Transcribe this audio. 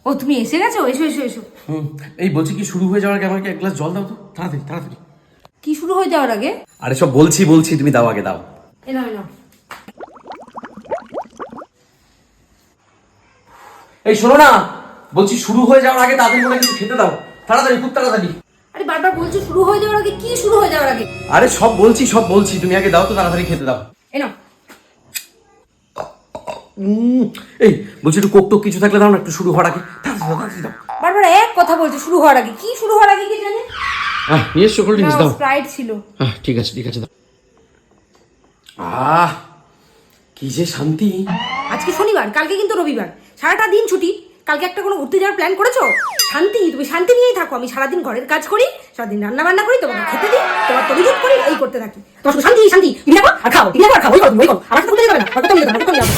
ও তুমি এসে গেছো, এসো এসো এসো। এই বলছি কি শুরু হয়ে যাওয়ার আগে আমাকে এক গ্লাস জল দাও তো, তাড়াতাড়ি তাড়াতাড়ি। কি শুরু হয়ে যাওয়ার আগে? আরে সব বলছি বলছি, তুমি দাও আগে দাও। এনাও এনাও। এই শোনো না, বলছি শুরু হয়ে যাওয়ার আগে তাড়াতাড়ি করে কিছু খেতে দাও, তাড়াতাড়ি খুব তাড়াতাড়ি। আরে বারবার বলছো শুরু হয়ে যাওয়ার আগে, কি শুরু হয়ে যাওয়ার আগে? আরে সব বলছি, তুমি আগে দাও তো, তাড়াতাড়ি খেতে দাও। এনাও। এই বলছি একটু কোক টোক কিছু থাকলে দাও না, একটু শুরু হওয়ার আগে তাড়াতাড়ি দাও। বারবার এক কথা বলছো শুরু হওয়ার আগে, কি শুরু হওয়ার আগে কে জানে? নিয়ে এসো কোল্ড ড্রিঙ্কস দাও। স্প্রাইট ছিল। ঠিক আছে দাও। কি যে শান্তি। আজকে শনিবার, কালকে কিন্তু রবিবার, সারাটা দিন ছুটি। কালকে একটা কোনো ঘুরতে যাওয়ার প্ল্যান করেছো? শান্তি, তুমি শান্তি নিয়েই থাকো। আমি সারাদিন ঘরের কাজ করি, সারাদিন রান্না বান্না করি, তোমাকে খেতে দিই, তোমার তবিজত করি, এই করতে থাকি। তোমার শুধু শান্তি শান্তি, তুমি দেখো আর খাও, তুমি দেখো আর খাও, ওই করো, আমার সাথে ঘুরতে যাবে না, কত নিয়ে যাবে।